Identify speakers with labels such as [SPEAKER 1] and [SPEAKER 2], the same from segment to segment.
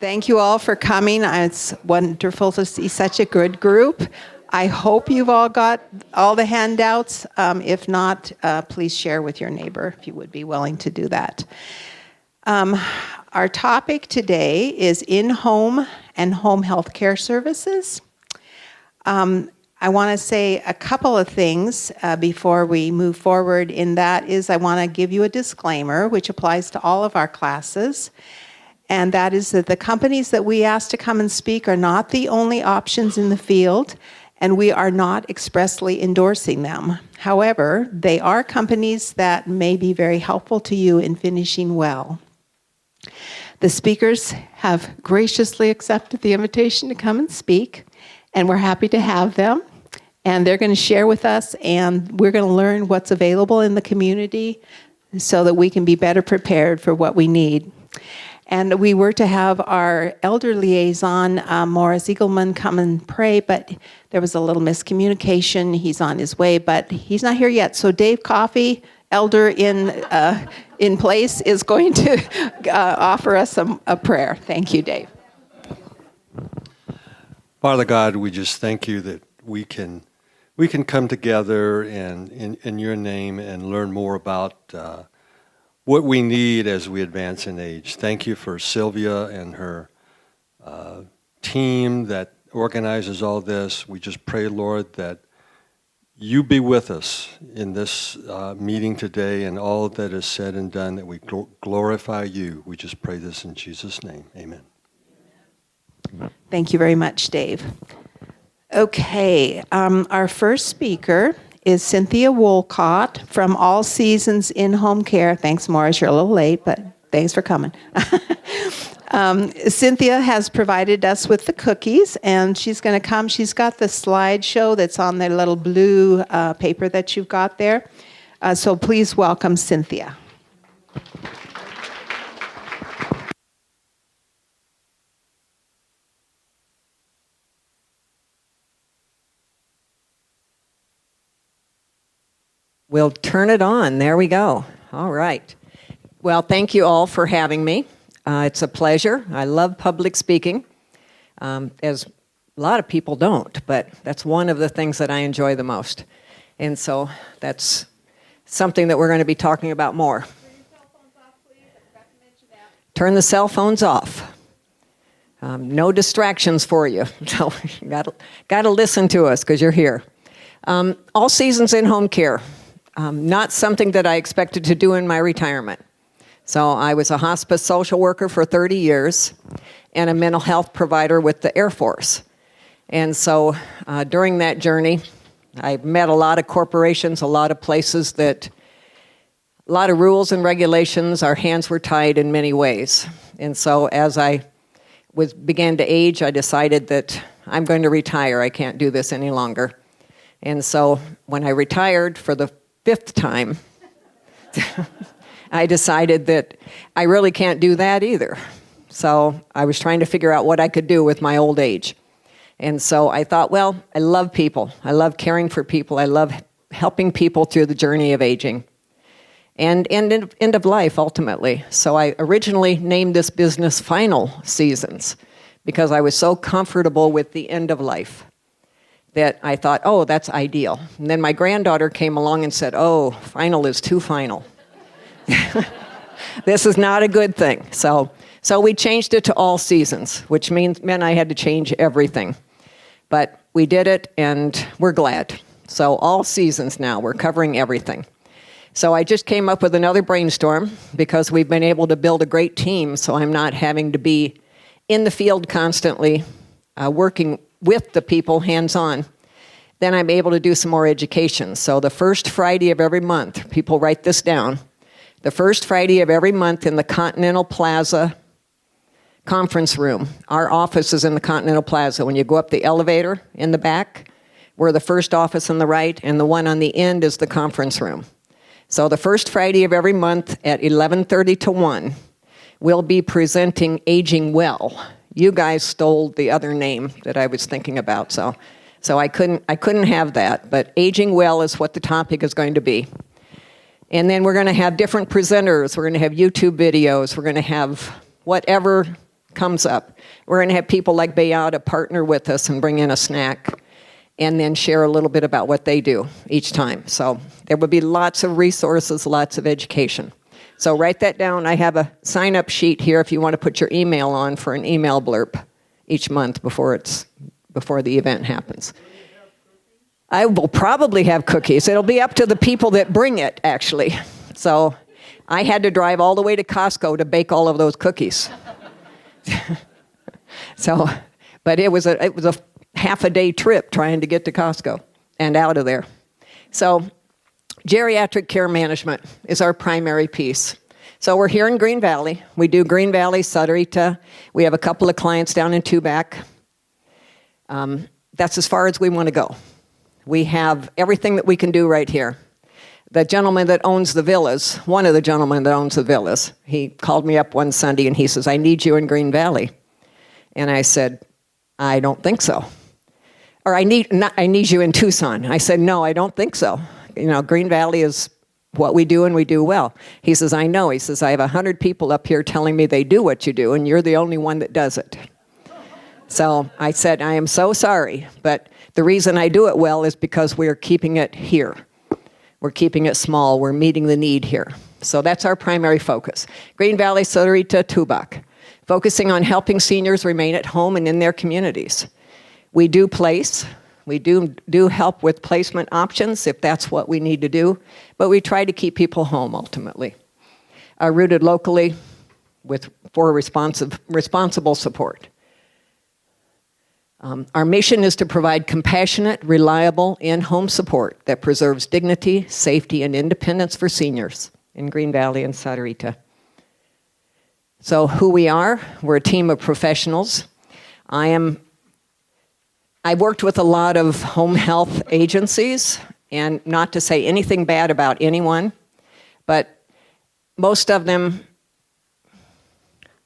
[SPEAKER 1] Thank you all for coming. It's wonderful to see such a good group. I hope you've all got all the handouts. If not, please share with your neighbor if you would be willing to do that. Our topic today is in-home and home health care services. I want to say a couple of things before we move forward. In that is I want to give you a disclaimer, which applies to all of our classes. And that is that the companies that we ask to come and speak are not the only options in the field, and we are not expressly endorsing them. However, they are companies that may be very helpful to you in finishing well. The speakers have graciously accepted the invitation to come and speak, and we're happy to have them. And they're going to share with us, and we're going to learn what's available in the community so that we can be better prepared for what we need. And we were to have our elder liaison, Morris Eagleman, come and pray, but there was a little miscommunication. He's on his way, but he's not here yet. So Dave Coffey, elder in place, is going to offer us a prayer. Thank you, Dave.
[SPEAKER 2] Father God, we just thank you that we can come together and in your name and learn more about what we need as we advance in age. Thank you for Sylvia and her team that organizes all this. We just pray, Lord, that you be with us in this meeting today and all that is said and done, that we glorify you. We just pray this in Jesus' name. Amen.
[SPEAKER 1] Thank you very much, Dave. Okay, our first speaker is Cynthia Wolcott from All Seasons In-Home Care. Thanks, Morris, you're a little late, but thanks for coming. Cynthia has provided us with the cookies, and she's going to come. She's got the slideshow that's on the little blue paper that you've got there. So please welcome Cynthia.
[SPEAKER 3] We'll turn it on. There we go. All right. Well, thank you all for having me. It's a pleasure. I love public speaking, as a lot of people don't, but that's one of the things that I enjoy the most. And so that's something that we're going to be talking about more. Turn the cell phones off. No distractions for you. So you got to listen to us because you're here. All Seasons In-Home Care. Not something that I expected to do in my retirement. So I was a hospice social worker for 30 years and a mental health provider with the Air Force. And so during that journey, I met a lot of corporations, a lot of places a lot of rules and regulations. Our hands were tied in many ways. And so as I began to age, I decided that I'm going to retire. I can't do this any longer. And so when I retired for the 5th time, I decided that I really can't do that either. So I was trying to figure out what I could do with my old age. And so I thought, well, I love people. I love caring for people. I love helping people through the journey of aging and end of life, ultimately. So I originally named this business Final Seasons because I was so comfortable with the end of life that I thought, oh, that's ideal. And then my granddaughter came along and said, oh, final is too final. This is not a good thing. So we changed it to All Seasons, which meant I had to change everything. But we did it, and we're glad. So All Seasons now, we're covering everything. So I just came up with another brainstorm because we've been able to build a great team, so I'm not having to be in the field constantly working with the people hands-on. Then I'm able to do some more education. So the first Friday of every month, people write this down, the first Friday of every month in the Continental Plaza conference room. Our office is in the Continental Plaza. When you go up the elevator in the back, we're the first office on the right, and the one on the end is the conference room. So the first Friday of every month at 11:30 to 1, we'll be presenting Aging Well. You guys stole the other name that I was thinking about, so I couldn't have that. But Aging Well is what the topic is going to be. And then we're going to have different presenters. We're going to have YouTube videos. We're going to have whatever comes up, we're going to have people like Beata partner with us and bring in a snack and then share a little bit about what they do each time. So there will be lots of resources, lots of education. So write that down. I have a sign-up sheet here if you want to put your email on for an email blurb each month before the event happens. I will probably have cookies. It'll be up to the people that bring it, actually. So I had to drive all the way to Costco to bake all of those cookies. But it was a half a day trip trying to get to Costco and out of there. So geriatric care management is our primary piece. So we're here in Green Valley. We do Green Valley, Sahuarita. We have a couple of clients down in Tubac. That's as far as we want to go. We have everything that we can do right here. The gentleman that owns the villas, one of the gentlemen that owns the villas, he called me up one Sunday and he says, I need you in Green Valley. And I said, I don't think so. Or I need you in Tucson. I said, no, I don't think so. Green Valley is what we do and we do well. He says, I know. He says, I have 100 people up here telling me they do what you do and you're the only one that does it. So I said, I am so sorry, but the reason I do it well is because we're keeping it here. We're keeping it small. We're meeting the need here. So that's our primary focus. Green Valley, Sahuarita, Tubac, focusing on helping seniors remain at home and in their communities. We do place. We do help with placement options if that's what we need to do, but we try to keep people home ultimately. Rooted locally for responsible support. Our mission is to provide compassionate, reliable, in-home support that preserves dignity, safety, and independence for seniors in Green Valley and Sahuarita. So who we are, we're a team of professionals. I've worked with a lot of home health agencies, and not to say anything bad about anyone, but most of them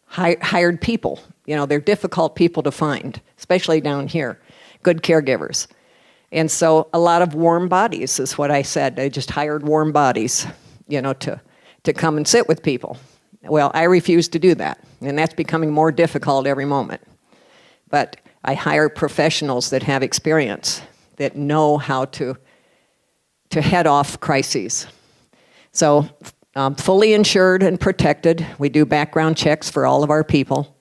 [SPEAKER 3] hired people. They're difficult people to find, especially down here, good caregivers. And so a lot of warm bodies is what I said. They just hired warm bodies, to come and sit with people. Well, I refuse to do that, and that's becoming more difficult every moment. But I hire professionals that have experience, that know how to head off crises. So fully insured and protected. We do background checks for all of our people.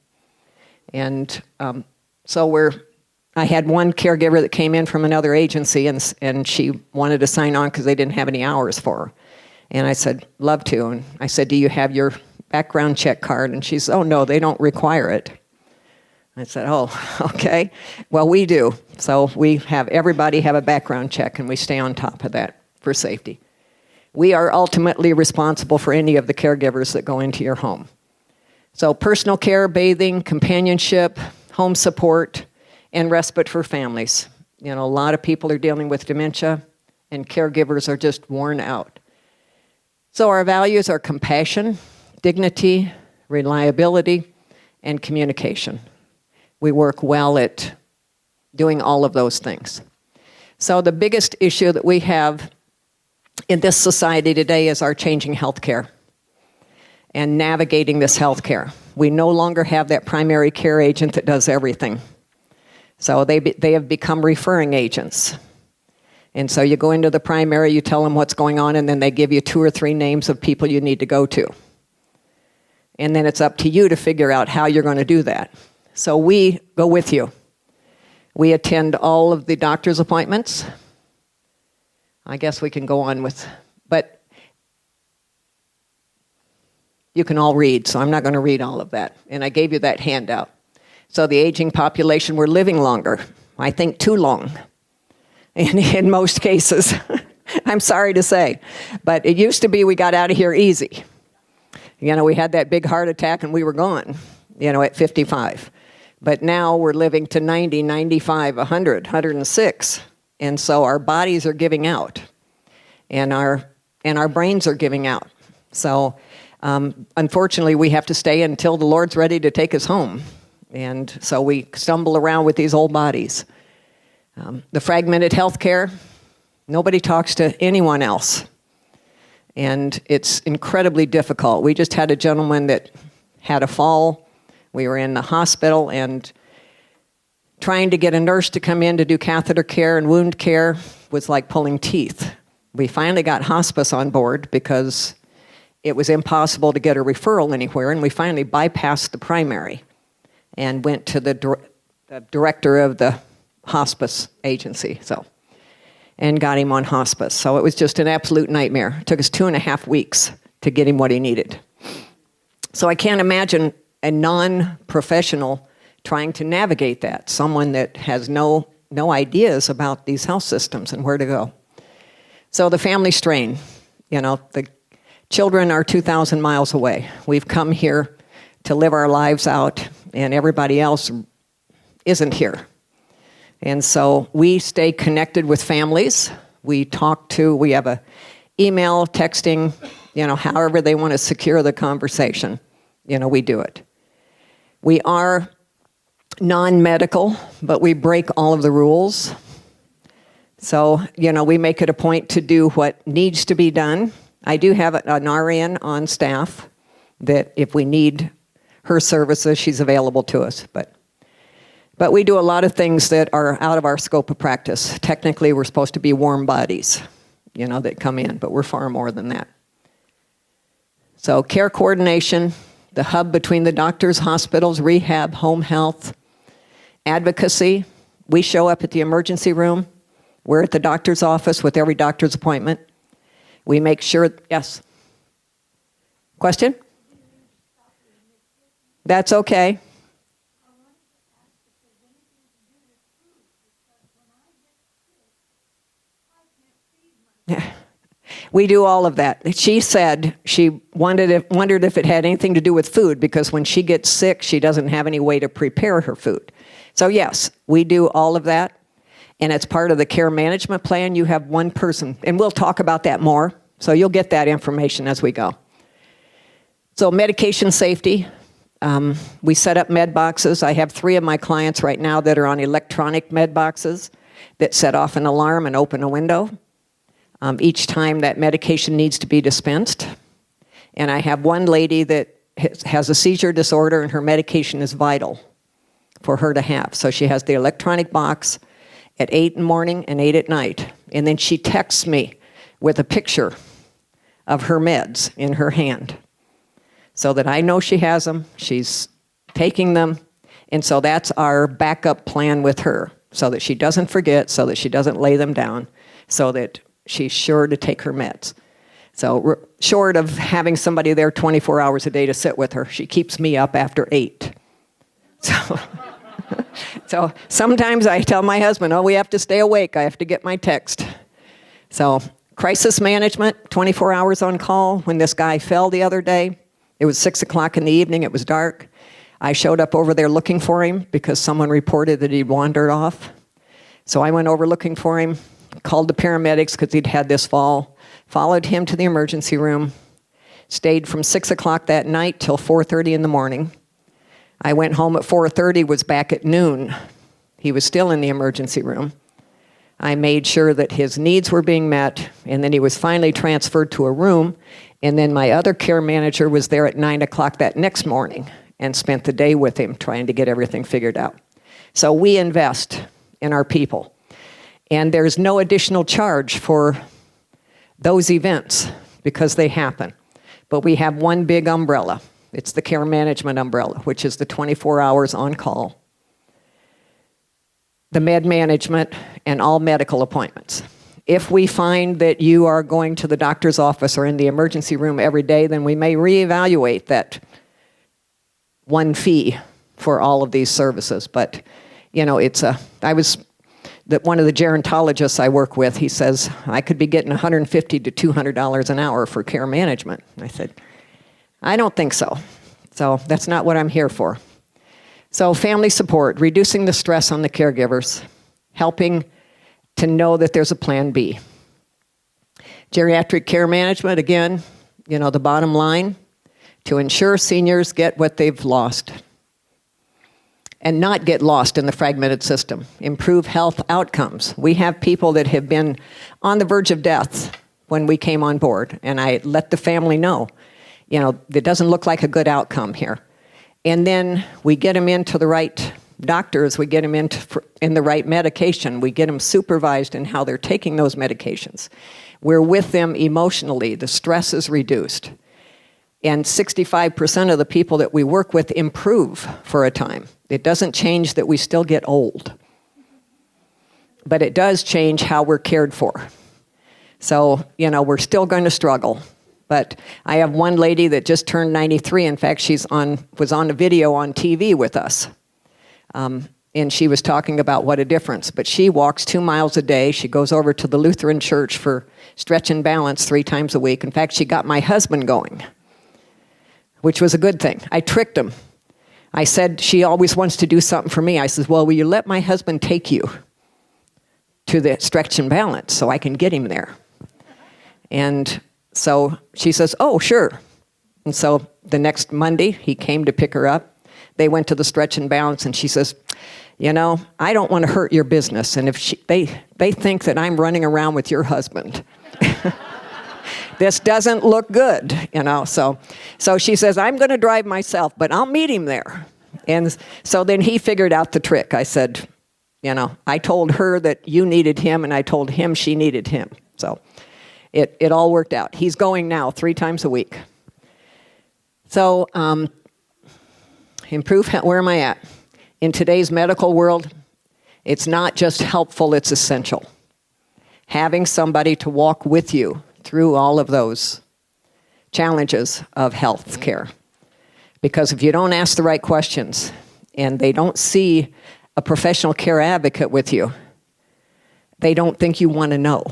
[SPEAKER 3] And I had one caregiver that came in from another agency, and she wanted to sign on because they didn't have any hours for her. And I said, love to. And I said, do you have your background check card? And she said, oh, no, they don't require it. I said, oh, okay. Well, we do. So we have everybody have a background check, and we stay on top of that for safety. We are ultimately responsible for any of the caregivers that go into your home. So personal care, bathing, companionship, home support, and respite for families. A lot of people are dealing with dementia, and caregivers are just worn out. So our values are compassion, dignity, reliability, and communication. We work well at doing all of those things. So the biggest issue that we have in this society today is our changing healthcare and navigating this healthcare. We no longer have that primary care agent that does everything. So they have become referring agents. And so you go into the primary, you tell them what's going on, and then they give you 2 or 3 names of people you need to go to. And then it's up to you to figure out how you're going to do that. So we go with you. We attend all of the doctor's appointments. I guess we can go on with, but you can all read, so I'm not going to read all of that. And I gave you that handout. So the aging population, we're living longer. I think too long in most cases. I'm sorry to say. But it used to be we got out of here easy. We had that big heart attack and we were gone, at 55. But now we're living to 90, 95, 100, 106. And so our bodies are giving out. And our brains are giving out. So unfortunately, we have to stay until the Lord's ready to take us home. And so we stumble around with these old bodies. The fragmented healthcare, nobody talks to anyone else. And it's incredibly difficult. We just had a gentleman that had a fall We were in the hospital, and trying to get a nurse to come in to do catheter care and wound care was like pulling teeth. We finally got hospice on board because it was impossible to get a referral anywhere, and we finally bypassed the primary and went to the director of the hospice agency, and got him on hospice. So it was just an absolute nightmare. It took us 2.5 weeks to get him what he needed. So I can't imagine a non-professional trying to navigate that, someone that has no ideas about these health systems and where to go. So the family strain, the children are 2,000 miles away. We've come here to live our lives out, and everybody else isn't here. And so we stay connected with families. We have a email, texting, however they want to secure the conversation, we do it. We are non-medical, but we break all of the rules. So, we make it a point to do what needs to be done. I do have an RN on staff that if we need her services, she's available to us. But we do a lot of things that are out of our scope of practice. Technically, we're supposed to be warm bodies, that come in, but we're far more than that. So care coordination, the hub between the doctors, hospitals, rehab, home health, advocacy. We show up at the emergency room. We're at the doctor's office with every doctor's appointment. We make sure, yes? Question? That's okay. We do all of that. She said she wondered if it had anything to do with food, because when she gets sick, she doesn't have any way to prepare her food. So yes, we do all of that. And it's part of the care management plan. You have one person, and we'll talk about that more. So you'll get that information as we go. So medication safety. We set up med boxes. I have 3 of my clients right now that are on electronic med boxes that set off an alarm and open a window each time that medication needs to be dispensed. And I have one lady that has a seizure disorder, and her medication is vital for her to have. So she has the electronic box at 8 in the morning and 8 at night. And then she texts me with a picture of her meds in her hand so that I know she has them, she's taking them. And so that's our backup plan with her, so that she doesn't forget, so that she doesn't lay them down, so that she's sure to take her meds. So short of having somebody there 24 hours a day to sit with her, she keeps me up after 8. So sometimes I tell my husband, we have to stay awake. I have to get my text. So crisis management, 24 hours on call. When this guy fell the other day, it was 6 o'clock in the evening. It was dark. I showed up over there looking for him because someone reported that he'd wandered off. So I went over looking for him, called the paramedics because he'd had this fall, followed him to the emergency room, stayed from 6 o'clock that night till 4:30 in the morning. I went home at 4:30, was back at noon. He was still in the emergency room. I made sure that his needs were being met, and then he was finally transferred to a room, and then my other care manager was there at 9 o'clock that next morning and spent the day with him trying to get everything figured out. So we invest in our people. And there's no additional charge for those events because they happen. But we have one big umbrella. It's the care management umbrella, which is the 24 hours on call, the med management, and all medical appointments. If we find that you are going to the doctor's office or in the emergency room every day, then we may reevaluate that one fee for all of these services. But, one of the gerontologists I work with, he says, I could be getting $150 to $200 an hour for care management. I said, I don't think so. So that's not what I'm here for. So family support, reducing the stress on the caregivers, helping to know that there's a plan B. Geriatric care management, again, the bottom line, to ensure seniors get what they've lost and not get lost in the fragmented system. Improve health outcomes. We have people that have been on the verge of death when we came on board, and I let the family know, it doesn't look like a good outcome here. And then we get them into the right doctors, we get them in the right medication, we get them supervised in how they're taking those medications. We're with them emotionally, the stress is reduced. And 65% of the people that we work with improve for a time. It doesn't change that we still get old, but it does change how we're cared for. So, we're still going to struggle. But I have one lady that just turned 93. In fact, was on a video on TV with us. And she was talking about what a difference. But she walks 2 miles a day. She goes over to the Lutheran church for stretch and balance 3 times a week. In fact, she got my husband going, which was a good thing. I tricked him. I said, she always wants to do something for me. I said, well, will you let my husband take you to the stretch and balance so I can get him there? And so she says, oh, sure. And so the next Monday, he came to pick her up. They went to the stretch and balance, and she says, I don't want to hurt your business. And if they think that I'm running around with your husband, this doesn't look good, So she says, I'm going to drive myself, but I'll meet him there. And so then he figured out the trick. I said, I told her that you needed him, and I told him she needed him. So it all worked out. He's going now 3 times a week. So where am I at? In today's medical world, it's not just helpful, it's essential. Having somebody to walk with you through all of those challenges of health care. Because if you don't ask the right questions and they don't see a professional care advocate with you, they don't think you want to know.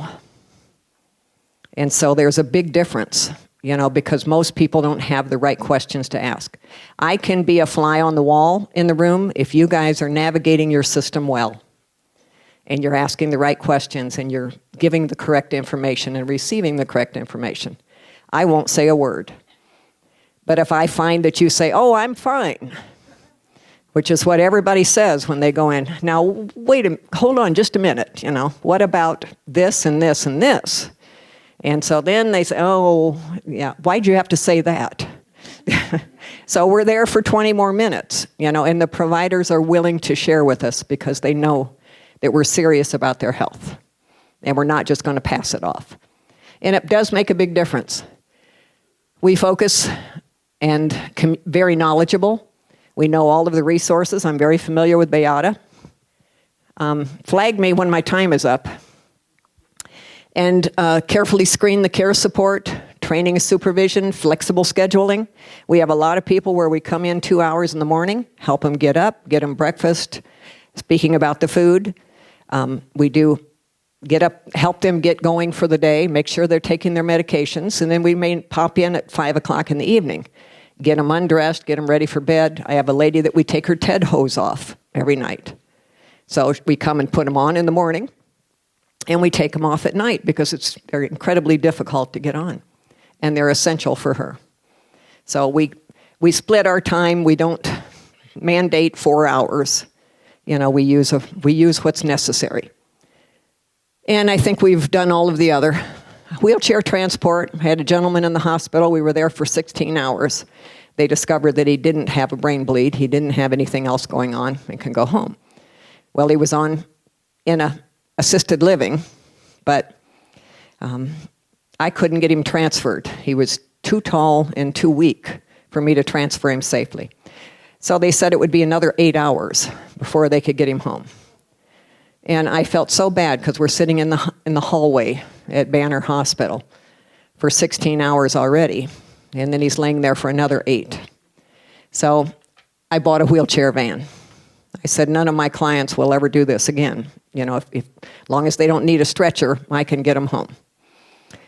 [SPEAKER 3] And so there's a big difference, because most people don't have the right questions to ask. I can be a fly on the wall in the room if you guys are navigating your system well, and you're asking the right questions, and you're giving the correct information and receiving the correct information. I won't say a word. But if I find that you say, oh, I'm fine, which is what everybody says when they go in. Now, hold on just a minute, What about this and this and this? And so then they say, oh, yeah, why'd you have to say that? So we're there for 20 more minutes, and the providers are willing to share with us because they know that we're serious about their health, and we're not just going to pass it off. And it does make a big difference. We focus and very knowledgeable. We know all of the resources. I'm very familiar with Beata. Flag me when my time is up. And carefully screen the care support, training and supervision, flexible scheduling. We have a lot of people where we come in 2 hours in the morning, help them get up, get them breakfast. Speaking about the food, we do get up, help them get going for the day, make sure they're taking their medications, and then we may pop in at 5 o'clock in the evening, get them undressed, get them ready for bed. I have a lady that we take her TED hose off every night. So we come and put them on in the morning, and we take them off at night because they're incredibly difficult to get on, and they're essential for her. So we split our time. We don't mandate 4 hours. We use what's necessary. And I think we've done all of the other. Wheelchair transport. I had a gentleman in the hospital. We were there for 16 hours. They discovered that he didn't have a brain bleed. He didn't have anything else going on and can go home. Well, he was in a assisted living, but I couldn't get him transferred. He was too tall and too weak for me to transfer him safely. So they said it would be another 8 hours before they could get him home. And I felt so bad because we're sitting in the hallway at Banner Hospital for 16 hours already, and then he's laying there for another 8. So I bought a wheelchair van. I said, none of my clients will ever do this again. If long as they don't need a stretcher, I can get them home.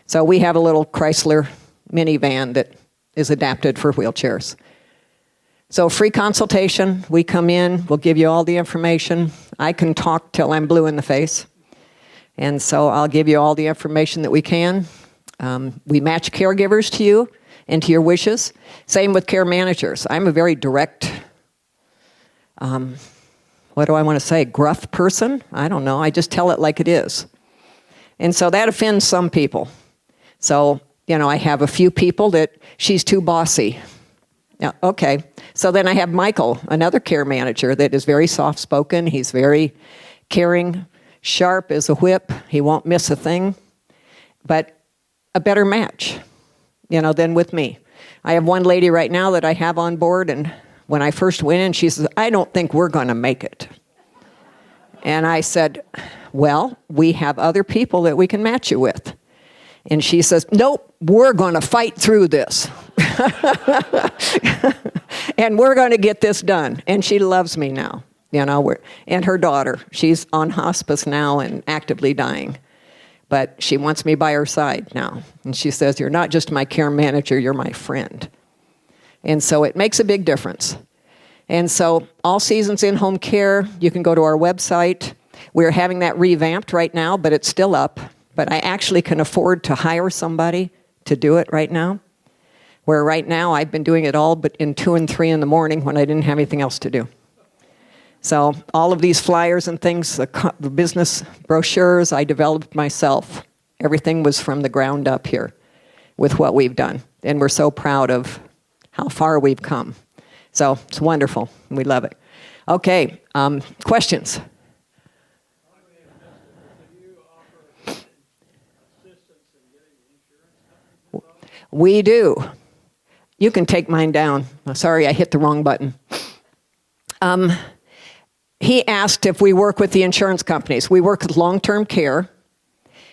[SPEAKER 3] So we have a little Chrysler minivan that is adapted for wheelchairs. So free consultation, we come in, we'll give you all the information. I can talk till I'm blue in the face. And so I'll give you all the information that we can. We match caregivers to you and to your wishes. Same with care managers. I'm a very direct, gruff person? I don't know. I just tell it like it is. And so that offends some people. So, I have a few people that she's too bossy. Yeah, okay. So then I have Michael, another care manager that is very soft-spoken. He's very caring, sharp as a whip. He won't miss a thing, but a better match, than with me. I have one lady right now that I have on board, and when I first went in, she says, I don't think we're going to make it. And I said, well, we have other people that we can match you with. And she says, nope, we're going to fight through this. And we're going to get this done. And she loves me now, and her daughter. She's on hospice now and actively dying. But she wants me by her side now. And she says, you're not just my care manager, you're my friend. And so it makes a big difference. And so All Seasons in-home care, you can go to our website. We're having that revamped right now, but it's still up. But I actually can afford to hire somebody to do it right now. Where right now I've been doing it all but in 2 and 3 in the morning when I didn't have anything else to do. So all of these flyers and things, the business brochures, I developed myself. Everything was from the ground up here with what we've done. And we're so proud of how far we've come. So it's wonderful. We love it. Okay, questions? We do. You can take mine down. Sorry, I hit the wrong button. He asked if we work with the insurance companies. We work with long-term care.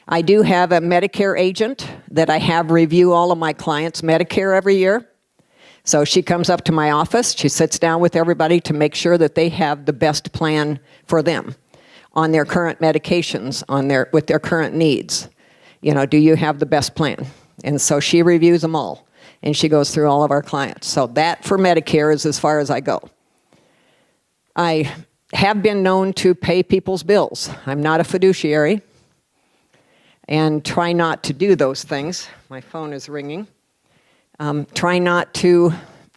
[SPEAKER 3] I do have a Medicare agent that I have review all of my clients' Medicare every year. So she comes up to my office. She sits down with everybody to make sure that they have the best plan for them on their current medications, with their current needs. Do you have the best plan? And so she reviews them all, and she goes through all of our clients. So that for Medicare is as far as I go. I have been known to pay people's bills. I'm not a fiduciary, and try not to do those things. My phone is ringing. Try not to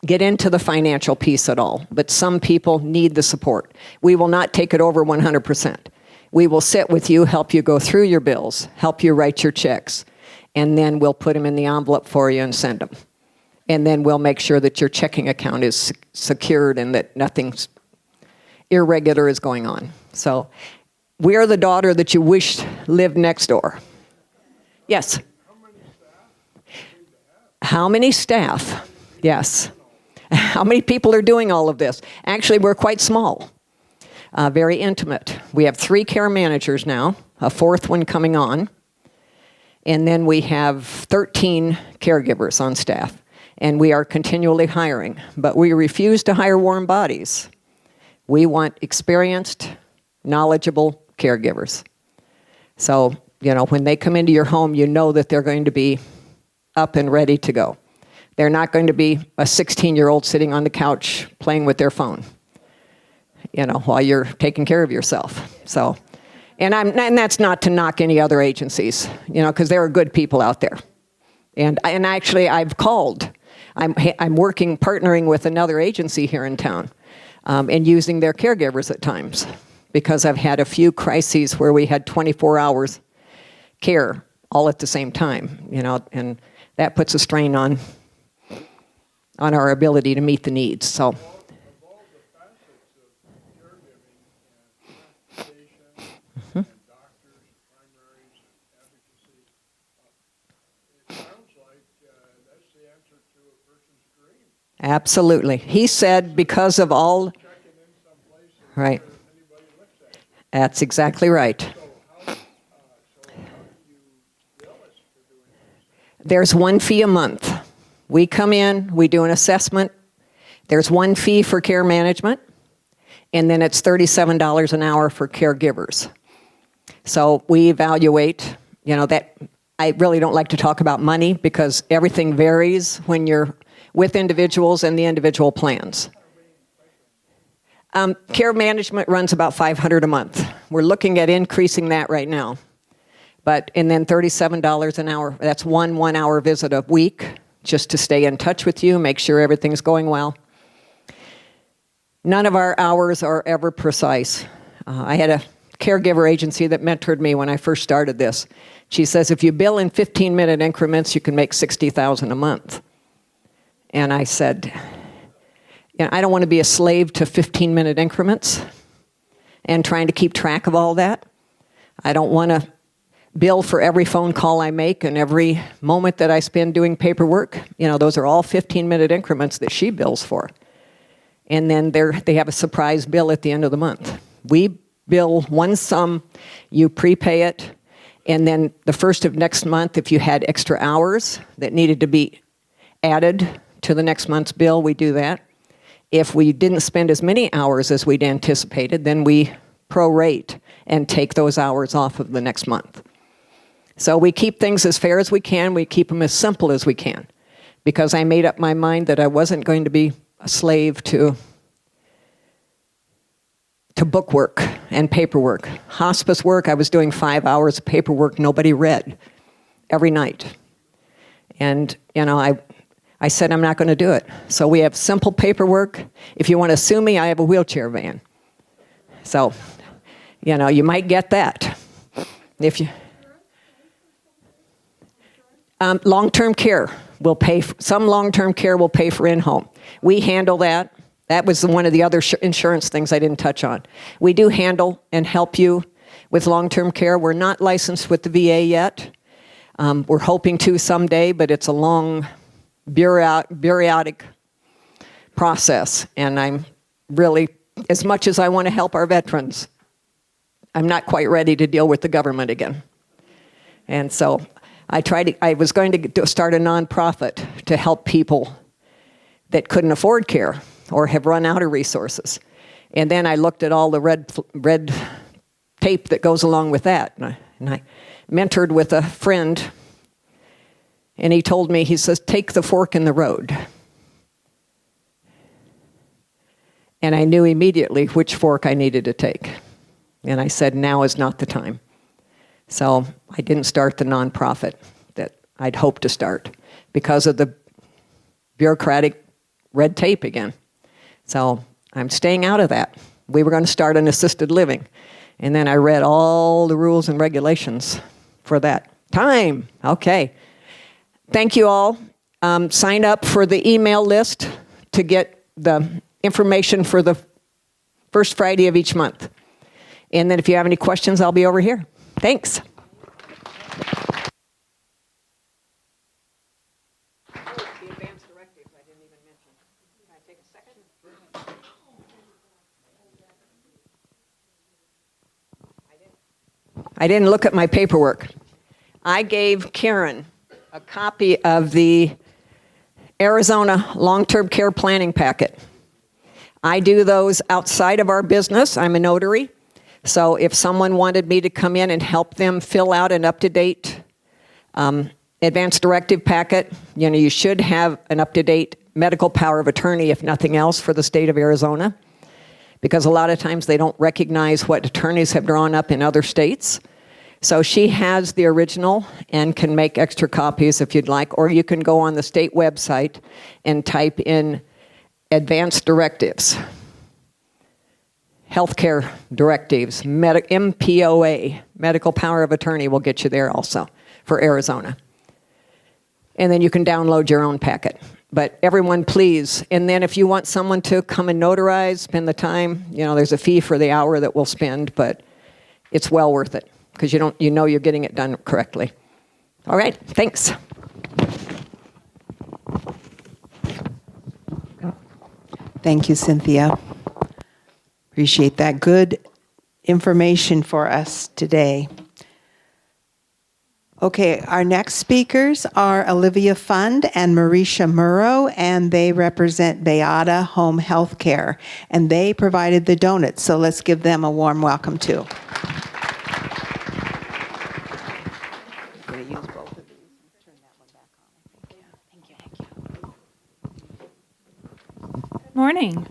[SPEAKER 3] get into the financial piece at all, but some people need the support. We will not take it over 100%. We will sit with you, help you go through your bills, help you write your checks, and then we'll put them in the envelope for you and send them. And then we'll make sure that your checking account is secured and that nothing irregular is going on. So we are the daughter that you wished lived next door. Yes? How many staff? Yes. How many people are doing all of this? Actually, we're quite small, very intimate. We have 3 care managers now, a 4th one coming on. And then we have 13 caregivers on staff. And we are continually hiring. But we refuse to hire warm bodies. We want experienced, knowledgeable caregivers. So, when they come into your home, you know that they're going to be up and ready to go. They're not going to be a 16-year-old sitting on the couch playing with their phone, while you're taking care of yourself. So, and that's not to knock any other agencies, because there are good people out there. And actually, I've called. I'm partnering with another agency here in town, and using their caregivers at times, because I've had a few crises where we had 24 hours care all at the same time, and that puts a strain on our ability to meet the needs. So.
[SPEAKER 4] Of all the facets of caregiving and transportation and doctors and primaries and advocacy, it sounds like that's the answer to a person's dream.
[SPEAKER 3] Absolutely. He said because of all...
[SPEAKER 4] Checking in someplace
[SPEAKER 3] right.
[SPEAKER 4] where anybody looks at it.
[SPEAKER 3] That's exactly right.
[SPEAKER 4] So how do you bill us for doing this?
[SPEAKER 3] There's one fee a month. We come in, we do an assessment. There's one fee for care management, and then it's $37 an hour for caregivers. So we evaluate, that I really don't like to talk about money because everything varies when you're with individuals and the individual plans. Care management runs about $500 a month. We're looking at increasing that right now. And then $37 an hour, that's one 1-hour visit a week, just to stay in touch with you, make sure everything's going well. None of our hours are ever precise. I had a caregiver agency that mentored me when I first started this. She says, if you bill in 15-minute increments, you can make $60,000 a month. And I said, I don't want to be a slave to 15-minute increments and trying to keep track of all that. I don't want to bill for every phone call I make and every moment that I spend doing paperwork. Those are all 15-minute increments that she bills for. And then they have a surprise bill at the end of the month. We bill one sum, you prepay it, and then the first of next month, if you had extra hours that needed to be added to the next month's bill, we do that. If we didn't spend as many hours as we'd anticipated, then we prorate and take those hours off of the next month. So we keep things as fair as we can. We keep them as simple as we can, because I made up my mind that I wasn't going to be a slave to bookwork and paperwork. Hospice work, I was doing 5 hours of paperwork nobody read every night. And, I said I'm not going to do it. So we have simple paperwork. If you want to sue me, I have a wheelchair van. So, you might get that. If you... long-term care will pay, some long-term care will pay for in-home. We handle that. That was one of the other insurance things I didn't touch on. We do handle and help you with long-term care. We're not licensed with the VA yet. We're hoping to someday, but it's a long, bureaucratic process. And I'm really, as much as I want to help our veterans, I'm not quite ready to deal with the government again. And so I was going to start a nonprofit to help people that couldn't afford care or have run out of resources. And then I looked at all the red tape that goes along with that. And I mentored with a friend, and he told me, he says, take the fork in the road. And I knew immediately which fork I needed to take. And I said, now is not the time. So I didn't start the nonprofit that I'd hoped to start because of the bureaucratic red tape again. So I'm staying out of that. We were going to start an assisted living. And then I read all the rules and regulations for that. Time. Okay. Thank you all. Sign up for the email list to get the information for the first Friday of each month. And then if you have any questions, I'll be over here. Thanks. The advanced directives I didn't even mention. Can I take a second? I didn't look at my paperwork. I gave Karen a copy of the Arizona long-term care planning packet. I do those outside of our business. I'm a notary. So if someone wanted me to come in and help them fill out an up-to-date advanced directive packet, you should have an up-to-date medical power of attorney, if nothing else, for the state of Arizona, because a lot of times they don't recognize what attorneys have drawn up in other states. So she has the original and can make extra copies if you'd like, or you can go on the state website and type in advanced directives. Healthcare directives, MPOA, medical power of attorney will get you there also for Arizona. And then you can download your own packet. But everyone, please. And then if you want someone to come and notarize, spend the time, there's a fee for the hour that we'll spend, but it's well worth it because you know you're getting it done correctly. All right, thanks.
[SPEAKER 1] Thank you, Cynthia. Appreciate that good information for us today. Okay, our next speakers are Olivia Fund and Marisha Murrow, and they represent Beata Home Health Care, and they provided the donuts, so let's give them a warm welcome too.
[SPEAKER 5] Morning.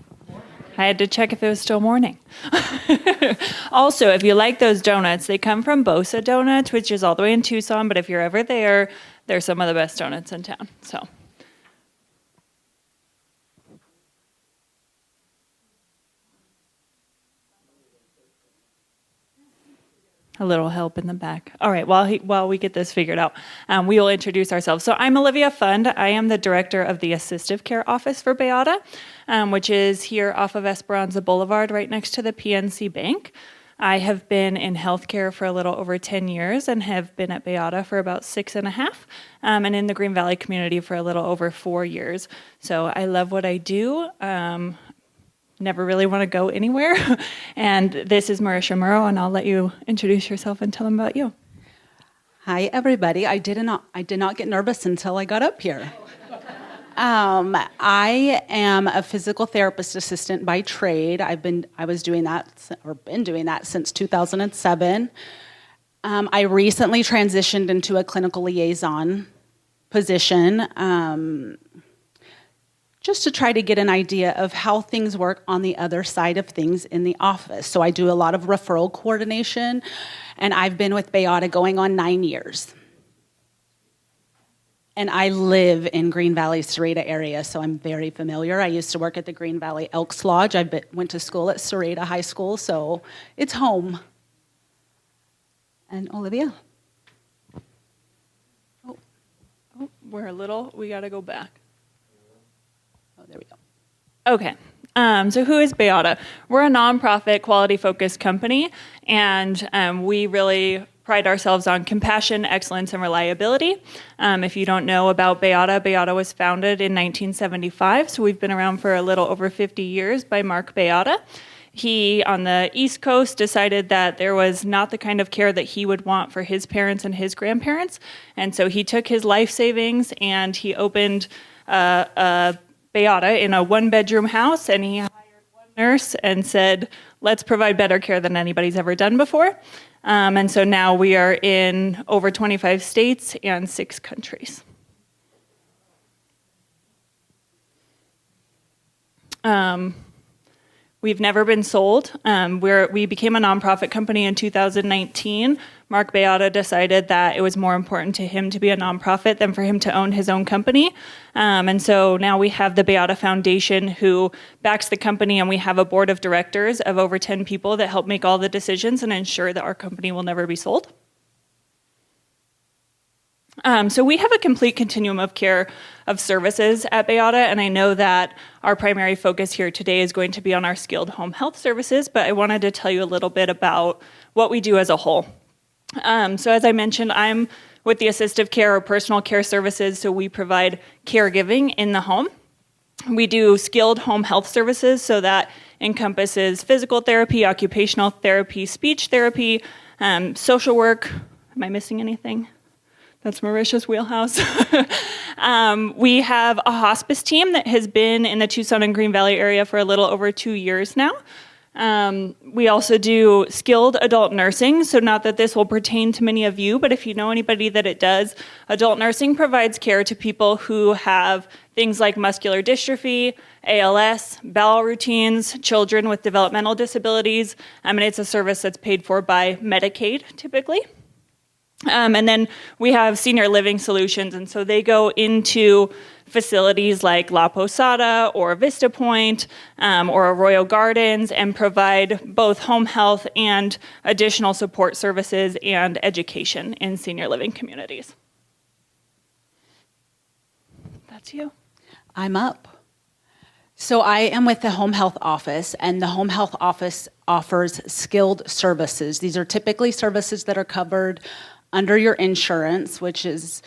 [SPEAKER 5] I had to check if it was still morning. Also, if you like those donuts, they come from Bosa Donuts, which is all the way in Tucson, but if you're ever there, they're some of the best donuts in town. So. a little help in the back. All right, while we get this figured out, we will introduce ourselves. So I'm Olivia Fund. I am the director of the Assistive Care Office for Beata, which is here off of Esperanza Boulevard, right next to the PNC Bank. I have been in healthcare for a little over 10 years and have been at Beata for about 6.5, and in the Green Valley community for a little over 4 years. So I love what I do. Never really want to go anywhere. And this is Marisha Murrow, and I'll let you introduce yourself and tell them about you.
[SPEAKER 6] Hi, everybody. I did not get nervous until I got up here. I am a physical therapist assistant by trade. Been doing that since 2007. I recently transitioned into a clinical liaison position, just to try to get an idea of how things work on the other side of things in the office. So I do a lot of referral coordination, and I've been with Beata going on 9 years. And I live in Green Valley, Sereda area, so I'm very familiar. I used to work at the Green Valley Elks Lodge. Went to school at Sereda High School, so it's home. And Olivia?
[SPEAKER 5] Oh, we got to go back.
[SPEAKER 6] Oh, there we go.
[SPEAKER 5] Okay. So who is Beata? We're a nonprofit, quality-focused company, and we really pride ourselves on compassion, excellence, and reliability. If you don't know about Beata, Beata was founded in 1975, so we've been around for a little over 50 years by Mark Beata. He, on the East Coast, decided that there was not the kind of care that he would want for his parents and his grandparents, and so he took his life savings and he opened a Beata in a one-bedroom house, and he hired one nurse and said, let's provide better care than anybody's ever done before. And so now we are in over 25 states and 6 countries. We've never been sold. We became a nonprofit company in 2019. Mark Beata decided that it was more important to him to be a nonprofit than for him to own his own company. And so now we have the Beata Foundation who backs the company, and we have a board of directors of over 10 people that help make all the decisions and ensure that our company will never be sold. So we have a complete continuum of care of services at Beata, and I know that our primary focus here today is going to be on our skilled home health services, but I wanted to tell you a little bit about what we do as a whole. So as I mentioned, I'm with the assistive care or personal care services, so we provide caregiving in the home. We do skilled home health services, so that encompasses physical therapy, occupational therapy, speech therapy, social work. Am I missing anything? That's Marisha's wheelhouse. We have a hospice team that has been in the Tucson and Green Valley area for a little over 2 years now. We also do skilled adult nursing, so not that this will pertain to many of you, but if you know anybody that it does, adult nursing provides care to people who have things like muscular dystrophy, ALS, bowel routines, children with developmental disabilities, and it's a service that's paid for by Medicaid typically. And then we have senior living solutions, and so they go into facilities like La Posada or Vista Point or Arroyo Gardens and provide both home health and additional support services and education in senior living communities. That's you.
[SPEAKER 6] I'm up. So I am with the Home Health Office, and the Home Health Office offers skilled services. These are typically services that are covered under your insurance, which is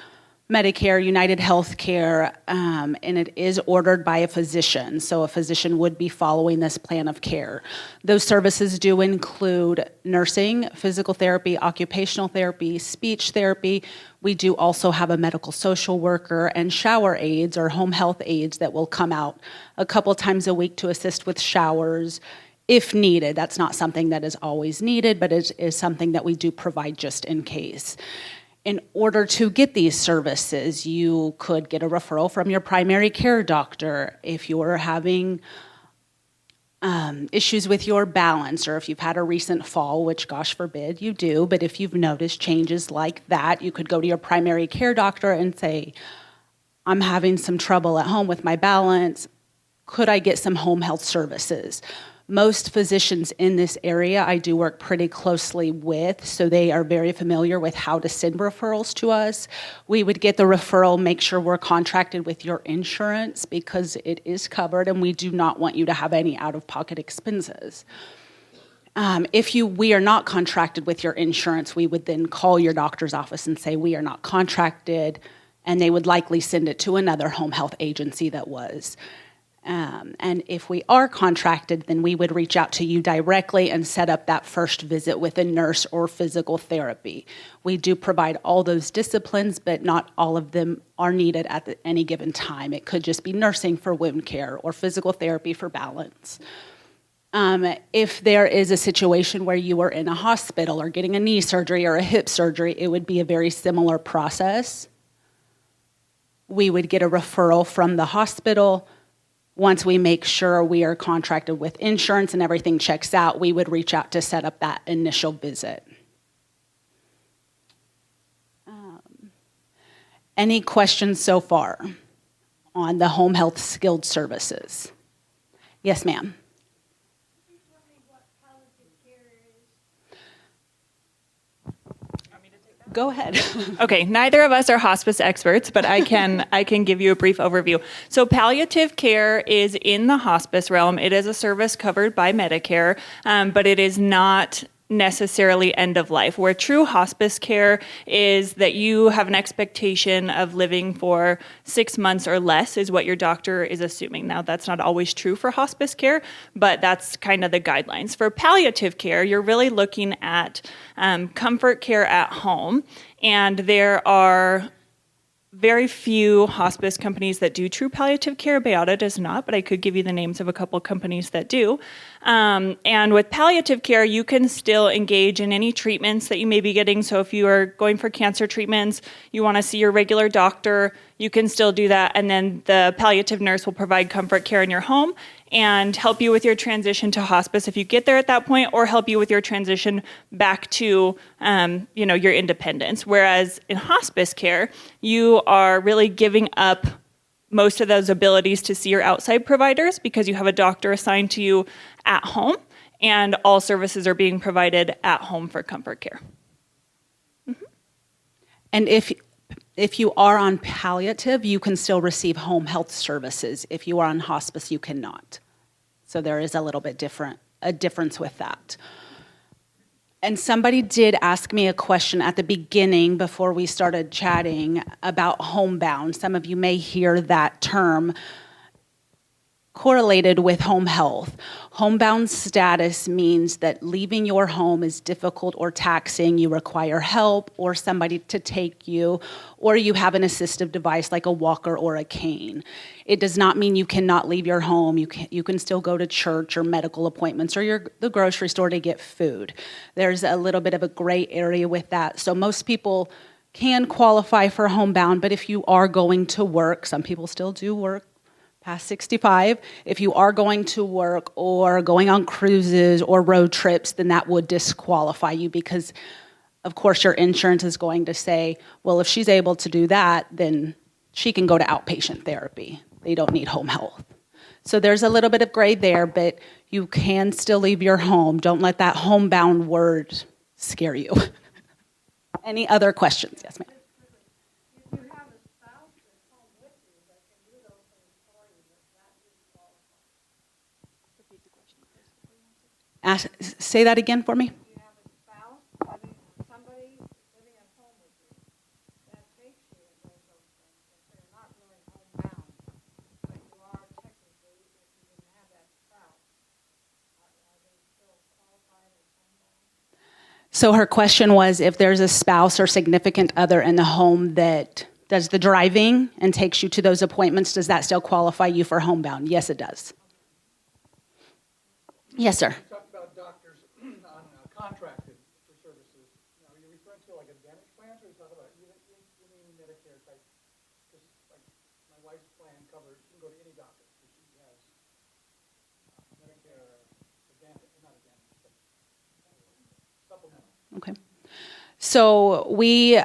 [SPEAKER 6] Medicare, United Healthcare, and it is ordered by a physician. So a physician would be following this plan of care. Those services do include nursing, physical therapy, occupational therapy, speech therapy. We do also have a medical social worker and shower aides or home health aides that will come out a couple times a week to assist with showers if needed. That's not something that is always needed, but it is something that we do provide just in case. In order to get these services, you could get a referral from your primary care doctor if you're having issues with your balance, or if you've had a recent fall, which gosh forbid you do, but if you've noticed changes like that, you could go to your primary care doctor and say, I'm having some trouble at home with my balance. Could I get some home health services? Most physicians in this area I do work pretty closely with, so they are very familiar with how to send referrals to us. We would get the referral, make sure we're contracted with your insurance because it is covered and we do not want you to have any out-of-pocket expenses. If we are not contracted with your insurance, we would then call your doctor's office and say we are not contracted, and they would likely send it to another home health agency that was. And if we are contracted, then we would reach out to you directly and set up that first visit with a nurse or physical therapy. We do provide all those disciplines, but not all of them are needed at any given time. It could just be nursing for wound care or physical therapy for balance. If there is a situation where you are in a hospital or getting a knee surgery or a hip surgery, it would be a very similar process. We would get a referral from the hospital. Once we make sure we are contracted with insurance and everything checks out, we would reach out to set up that initial visit. Any questions so far on the home health skilled services? Yes, ma'am. Go ahead.
[SPEAKER 5] Okay, neither of us are hospice experts, but I can give you a brief overview. So palliative care is in the hospice realm. It is a service covered by Medicare, but it is not necessarily end of life, where true hospice care is that you have an expectation of living for 6 months or less is what your doctor is assuming. Now, that's not always true for hospice care, but that's kind of the guidelines. For palliative care, you're really looking at comfort care at home, and there are very few hospice companies that do true palliative care. Beata does not, but I could give you the names of a couple companies that do. And with palliative care, you can still engage in any treatments that you may be getting. So if you are going for cancer treatments, you want to see your regular doctor, you can still do that. And then the palliative nurse will provide comfort care in your home and help you with your transition to hospice if you get there at that point, or help you with your transition back to your independence. Whereas in hospice care, you are really giving up most of those abilities to see your outside providers because you have a doctor assigned to you at home, and all services are being provided at home for comfort care. Mm-hmm.
[SPEAKER 6] And if you are on palliative, you can still receive home health services. If you are on hospice, you cannot. So there is a little bit a difference with that. And somebody did ask me a question at the beginning before we started chatting about homebound. Some of you may hear that term correlated with home health. Homebound status means that leaving your home is difficult or taxing. You require help or somebody to take you, or you have an assistive device like a walker or a cane. It does not mean you cannot leave your home. You can still go to church or medical appointments or the grocery store to get food. There's a little bit of a gray area with that. So most people can qualify for homebound, but if you are going to work, some people still do work past 65, if you are going to work or going on cruises or road trips, then that would disqualify you because, of course, your insurance is going to say, well, if she's able to do that, then she can go to outpatient therapy. They don't need home health. So there's a little bit of gray there, but you can still leave your home. Don't let that homebound word scare you. Any other questions? Yes, ma'am. Say that again for me.
[SPEAKER 7] You have a spouse, somebody living at home with you, that takes you and does those things. If they're not really homebound, but you are technically, if you didn't have that spouse, are they still qualified as homebound?
[SPEAKER 6] So her question was if there's a spouse or significant other in the home that does the driving and takes you to those appointments, does that still qualify you for homebound? Yes, it does. Yes, sir.
[SPEAKER 4] Contracted for services. Now, are you referring to like Advantage plans, or are you talking about you mean Medicare type? Because like my wife's plan covers, you can go to any doctor because she has Medicare Advantage, not Advantage, but supplemental.
[SPEAKER 6] Okay. So we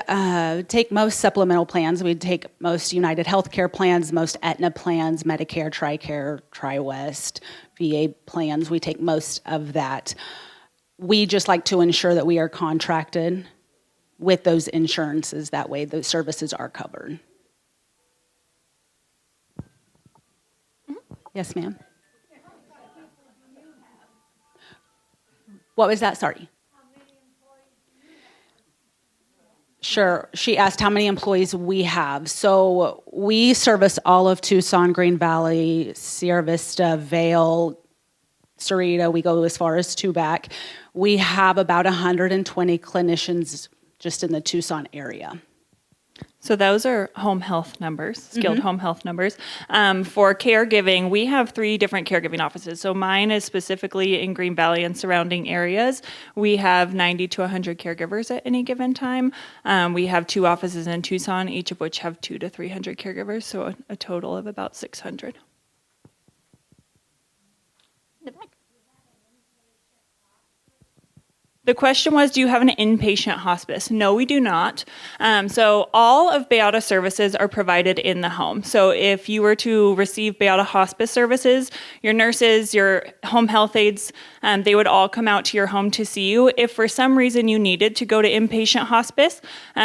[SPEAKER 6] take most supplemental plans. We take most United Healthcare plans, most Aetna plans, Medicare, TRICARE, TriWest. If VA plans. We take most of that. We just like to ensure that we are contracted with those insurances. That way those services are covered. Yes, ma'am. What was that? Sorry. Sure. She asked how many employees we have. So we service all of Tucson, Green Valley, Sierra Vista, Vail, Sarita. We go as far as Tubac. We have about 120 clinicians just in the Tucson area.
[SPEAKER 5] So those are home health numbers, skilled home health numbers. For caregiving, we have 3 different caregiving offices. So mine is specifically in Green Valley and surrounding areas. We have 90 to 100 caregivers at any given time. We have 2 offices in Tucson, each of which have 200 to 300 caregivers, so a total of about 600. The question was, do you have an inpatient hospice? No, we do not. So all of Beata services are provided in the home. So if you were to receive Beata hospice services, your nurses, your home health aides, they would all come out to your home to see you. If for some reason you needed to go to inpatient hospice,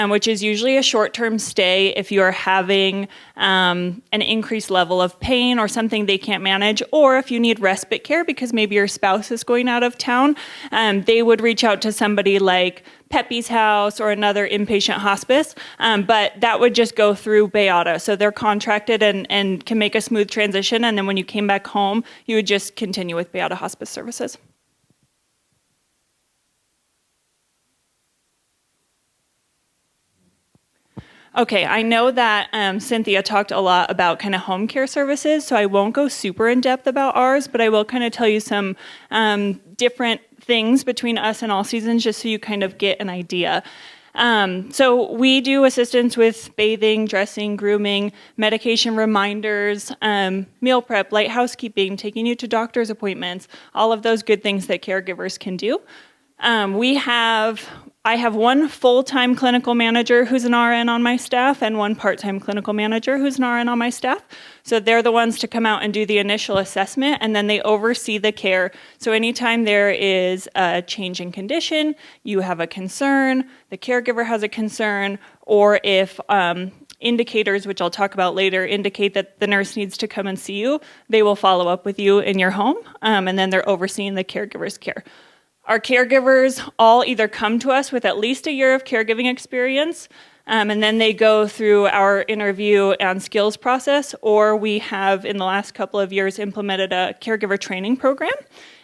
[SPEAKER 5] which is usually a short-term stay if you are having an increased level of pain or something they can't manage, or if you need respite care because maybe your spouse is going out of town, they would reach out to somebody like Pepe's House or another inpatient hospice, but that would just go through Beata. So they're contracted and can make a smooth transition, and then when you came back home, you would just continue with Beata hospice services. Okay, I know that Cynthia talked a lot about kind of home care services, so I won't go super in depth about ours, but I will kind of tell you some different things between us and All Seasons just so you kind of get an idea. So we do assistance with bathing, dressing, grooming, medication reminders, meal prep, light housekeeping, taking you to doctor's appointments, all of those good things that caregivers can do. I have one full-time clinical manager who's an RN on my staff and one part-time clinical manager who's an RN on my staff. So they're the ones to come out and do the initial assessment, and then they oversee the care. So anytime there is a change in condition, you have a concern, the caregiver has a concern, or if indicators, which I'll talk about later, indicate that the nurse needs to come and see you, they will follow up with you in your home, and then they're overseeing the caregiver's care. Our caregivers all either come to us with at least a year of caregiving experience, and then they go through our interview and skills process, or we have, in the last couple of years, implemented a caregiver training program,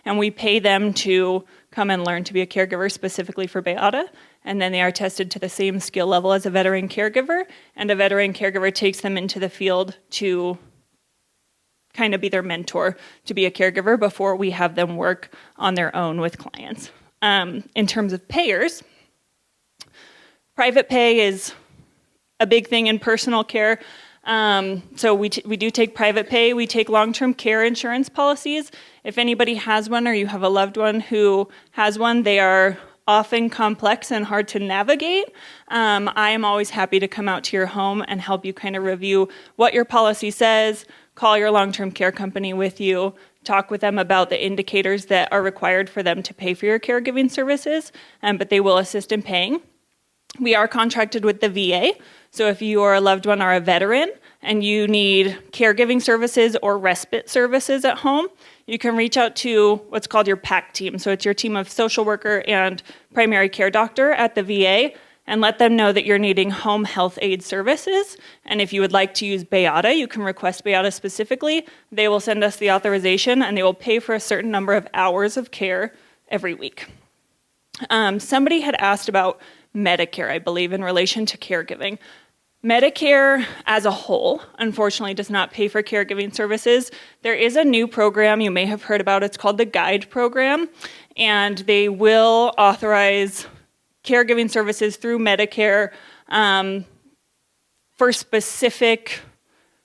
[SPEAKER 5] and we pay them to come and learn to be a caregiver specifically for Beata, and then they are tested to the same skill level as a veteran caregiver, and a veteran caregiver takes them into the field to kind of be their mentor to be a caregiver before we have them work on their own with clients. In terms of payers, private pay is a big thing in personal care. So we do take private pay. We take long-term care insurance policies. If anybody has one or you have a loved one who has one, they are often complex and hard to navigate. I am always happy to come out to your home and help you kind of review what your policy says, call your long-term care company with you, talk with them about the indicators that are required for them to pay for your caregiving services, but they will assist in paying. We are contracted with the VA, so if you or a loved one are a veteran and you need caregiving services or respite services at home, you can reach out to what's called your PAC team. So it's your team of social worker and primary care doctor at the VA, and let them know that you're needing home health aid services. And if you would like to use Beata, you can request Beata specifically. They will send us the authorization, and they will pay for a certain number of hours of care every week. Somebody had asked about Medicare, I believe, in relation to caregiving. Medicare as a whole, unfortunately, does not pay for caregiving services. There is a new program you may have heard about. It's called the GUIDE program, and they will authorize caregiving services through Medicare for specific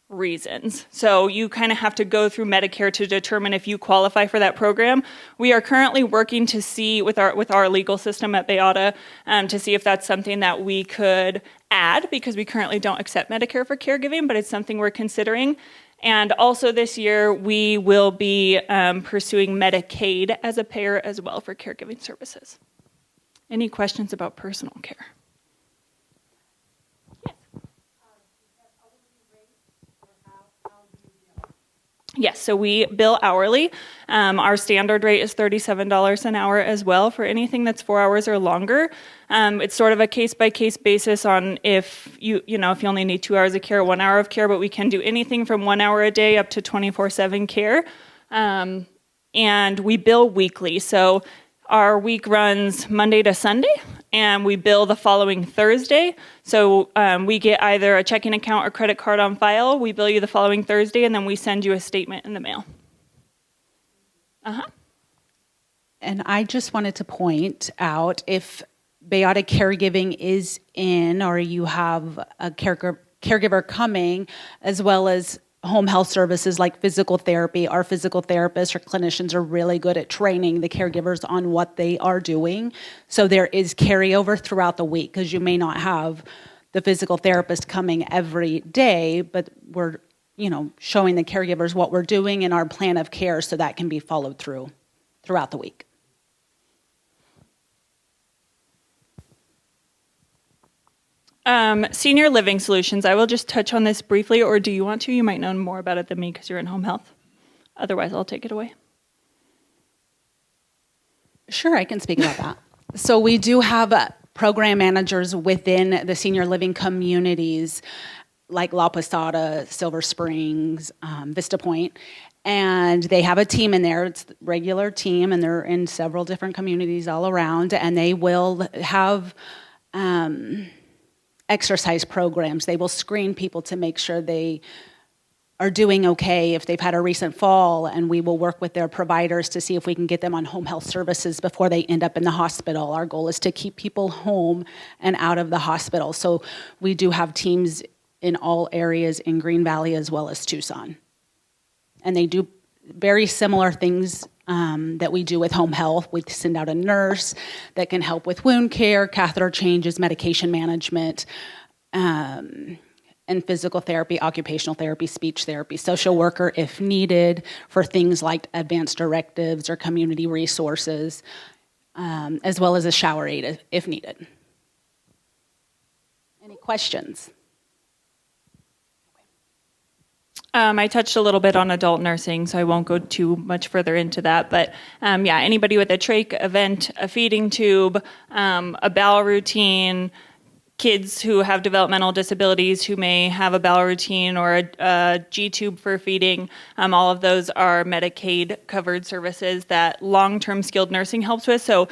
[SPEAKER 5] reasons. So you kind of have to go through Medicare to determine if you qualify for that program. We are currently working to see with our legal system at Beata to see if that's something that we could add, because we currently don't accept Medicare for caregiving, but it's something we're considering. And also this year, we will be pursuing Medicaid as a payer as well for caregiving services. Any questions about personal care? Yes, so we bill hourly. Our standard rate is $37 an hour as well for anything that's 4 hours or longer. It's sort of a case-by-case basis on if you only need 2 hours of care, 1 hour of care, but we can do anything from 1 hour a day up to 24/7 care. And we bill weekly. So our week runs Monday to Sunday, and we bill the following Thursday. So we get either a checking account or credit card on file. We bill you the following Thursday, and then we send you a statement in the mail.
[SPEAKER 6] And I just wanted to point out, if Bayada Caregiving is in, or you have a caregiver coming, as well as home health services like physical therapy, our physical therapists or clinicians are really good at training the caregivers on what they are doing. So there is carryover throughout the week, because you may not have the physical therapist coming every day, but we're showing the caregivers what we're doing in our plan of care, so that can be followed throughout the week.
[SPEAKER 5] Senior living solutions. I will just touch on this briefly, or do you want to? You might know more about it than me because you're in home health. Otherwise, I'll take it away.
[SPEAKER 6] Sure, I can speak about that. So we do have program managers within the senior living communities, like La Posada, Silver Springs, Vista Point, and they have a team in there. It's a regular team, and they're in several different communities all around, and they will have exercise programs. They will screen people to make sure they are doing okay if they've had a recent fall, and we will work with their providers to see if we can get them on home health services before they end up in the hospital. Our goal is to keep people home and out of the hospital. So we do have teams in all areas in Green Valley as well as Tucson. And they do very similar things that we do with home health. We send out a nurse that can help with wound care, catheter changes, medication management, and physical therapy, occupational therapy, speech therapy, social worker if needed for things like advanced directives or community resources, as well as a shower aid if needed. Any questions?
[SPEAKER 5] I touched a little bit on adult nursing, so I won't go too much further into that. But anybody with a trach, a vent, a feeding tube, a bowel routine, kids who have developmental disabilities who may have a bowel routine or a G-tube for feeding, all of those are Medicaid-covered services that long-term skilled nursing helps with. So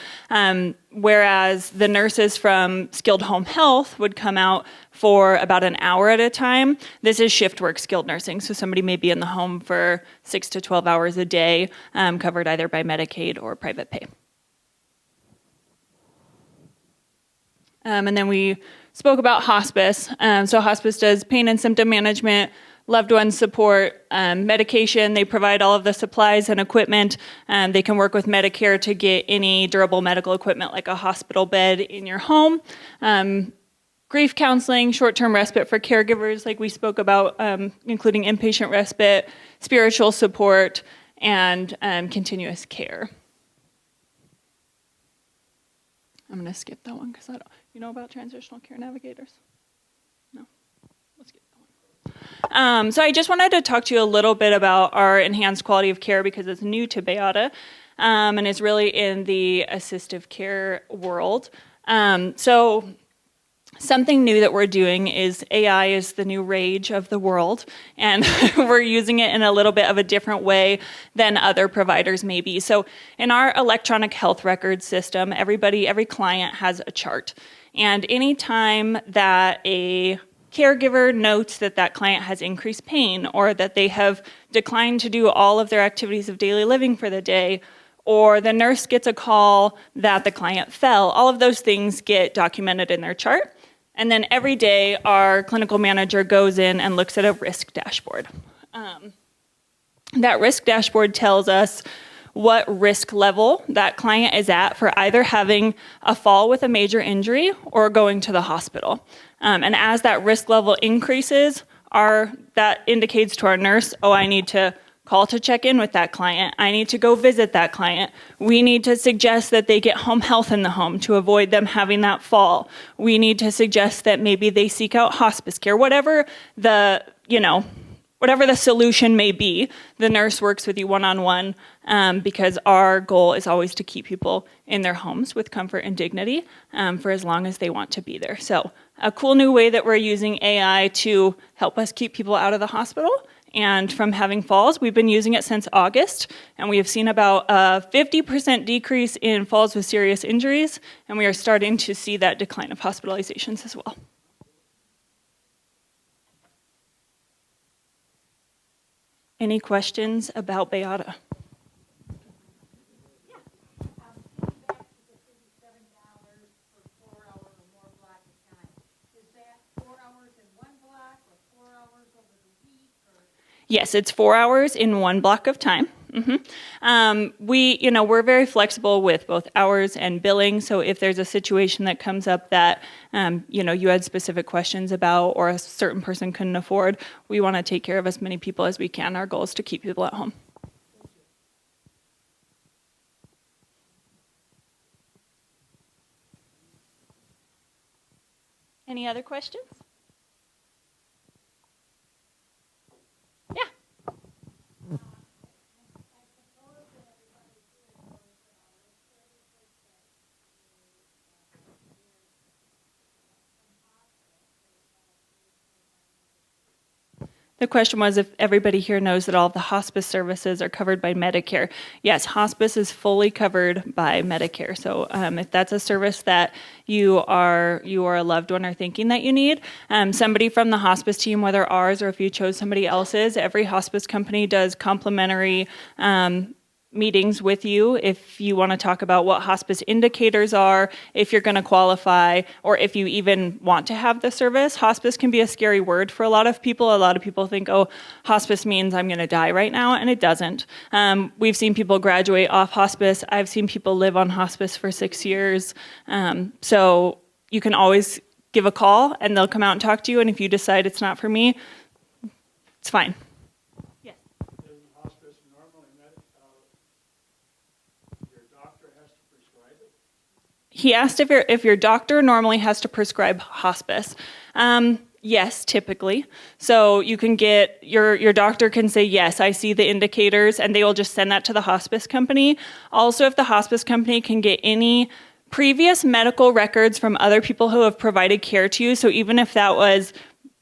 [SPEAKER 5] whereas the nurses from skilled home health would come out for about an hour at a time, this is shift work skilled nursing. So somebody may be in the home for 6 to 12 hours a day, covered either by Medicaid or private pay. And then we spoke about hospice. So hospice does pain and symptom management, loved one support, medication. They provide all of the supplies and equipment. They can work with Medicare to get any durable medical equipment like a hospital bed in your home. Grief counseling, short-term respite for caregivers like we spoke about, including inpatient respite, spiritual support, and continuous care. I'm going to skip that one because I don't. You know about transitional care navigators? No? Let's skip that one. So I just wanted to talk to you a little bit about our enhanced quality of care because it's new to Bayada and is really in the assistive care world. So something new that we're doing is AI is the new rage of the world, and we're using it in a little bit of a different way than other providers may be. So in our electronic health record system, every client has a chart. And anytime that a caregiver notes that that client has increased pain or that they have declined to do all of their activities of daily living for the day, or the nurse gets a call that the client fell, all of those things get documented in their chart. And then every day, our clinical manager goes in and looks at a risk dashboard. That risk dashboard tells us what risk level that client is at for either having a fall with a major injury or going to the hospital. And as that risk level increases, that indicates to our nurse, oh, I need to call to check in with that client. I need to go visit that client. We need to suggest that they get home health in the home to avoid them having that fall. We need to suggest that maybe they seek out hospice care. Whatever the solution may be, the nurse works with you one-on-one because our goal is always to keep people in their homes with comfort and dignity for as long as they want to be there. So a cool new way that we're using AI to help us keep people out of the hospital and from having falls. We've been using it since August, and we have seen about a 50% decrease in falls with serious injuries, and we are starting to see that decline of hospitalizations as well. Any questions about Beata? Yes, it's 4 hours in one block of time. We're very flexible with both hours and billing. So if there's a situation that comes up that, you had specific questions about or a certain person couldn't afford, we want to take care of as many people as we can. Our goal is to keep people at home. Any other questions? The question was if everybody here knows that all of the hospice services are covered by Medicare. Yes, hospice is fully covered by Medicare. So if that's a service that you are a loved one or thinking that you need, somebody from the hospice team, whether ours or if you chose somebody else's, every hospice company does complimentary meetings with you if you want to talk about what hospice indicators are, if you're going to qualify, or if you even want to have the service. Hospice can be a scary word for a lot of people. A lot of people think, oh, hospice means I'm going to die right now, and it doesn't. We've seen people graduate off hospice. I've seen people live on hospice for 6 years. So you can always give a call, and they'll come out and talk to you, and if you decide it's not for me, it's fine. He asked if your doctor normally has to prescribe hospice. Yes, typically. So you can get, your doctor can say, yes, I see the indicators, and they will just send that to the hospice company. Also, if the hospice company can get any previous medical records from other people who have provided care to you, so even if that was,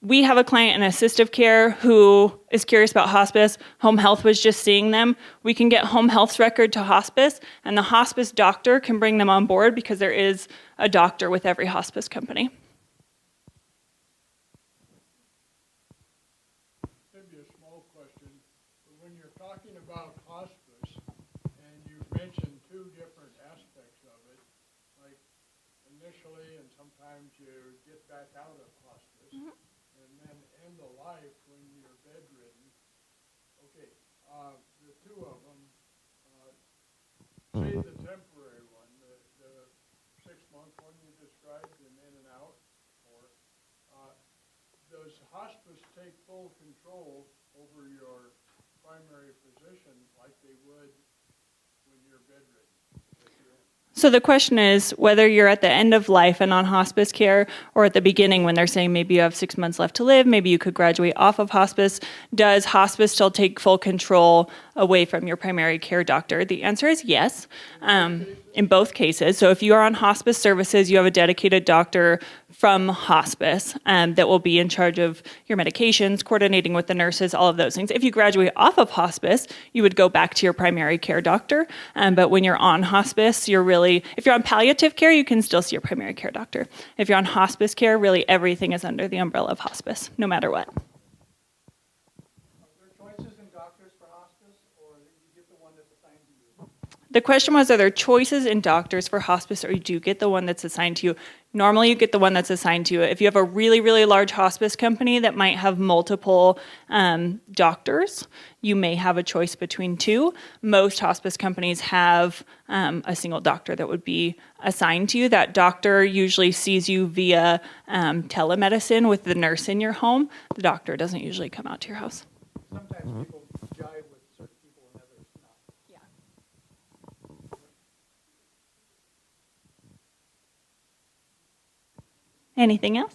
[SPEAKER 5] we have a client in assistive care who is curious about hospice. Home health was just seeing them. We can get home health's record to hospice, and the hospice doctor can bring them on board because there is a doctor with every hospice company.
[SPEAKER 4] Maybe a small question, but when you're talking about hospice, and you've mentioned two different aspects of it, like initially and sometimes you get back out of hospice, and then end of life when you're bedridden. Okay, the two of them, say the temporary one, the 6-month one you described and in and out, or does hospice take full control over your primary physician like they would when you're bedridden?
[SPEAKER 5] So the question is whether you're at the end of life and on hospice care or at the beginning when they're saying maybe you have 6 months left to live, maybe you could graduate off of hospice. Does hospice still take full control away from your primary care doctor? The answer is yes, in both cases. So if you are on hospice services, you have a dedicated doctor from hospice that will be in charge of your medications, coordinating with the nurses, all of those things. If you graduate off of hospice, you would go back to your primary care doctor. But when you're on hospice, if you're on palliative care, you can still see your primary care doctor. If you're on hospice care, really everything is under the umbrella of hospice, no matter what.
[SPEAKER 4] Are there choices in doctors for hospice, or you get the one that's assigned to you?
[SPEAKER 5] The question was, are there choices in doctors for hospice, or you do get the one that's assigned to you? Normally, you get the one that's assigned to you. If you have a really, really large hospice company that might have multiple doctors, you may have a choice between two. Most hospice companies have a single doctor that would be assigned to you. That doctor usually sees you via telemedicine with the nurse in your home. The doctor doesn't usually come out to your house.
[SPEAKER 4] Sometimes people jive with certain people and others not.
[SPEAKER 5] Anything else?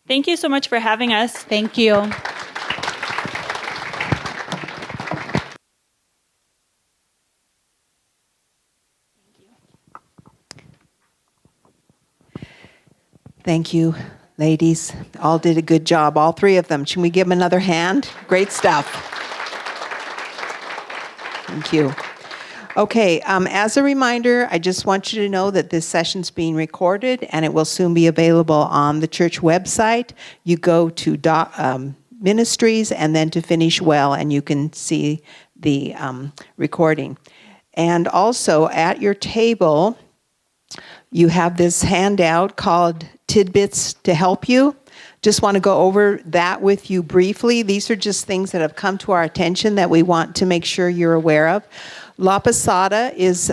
[SPEAKER 5] Thank you so much for having us.
[SPEAKER 6] Thank you.
[SPEAKER 1] Thank you, ladies. All did a good job, all three of them. Should we give them another hand? Great stuff. Thank you. Okay, as a reminder, I just want you to know that this session's being recorded and it will soon be available on the church website. You go to ministries and then to Finish Well, and you can see the recording. And also at your table, you have this handout called Tidbits to Help You. Just want to go over that with you briefly. These are just things that have come to our attention that we want to make sure you're aware of. La Posada is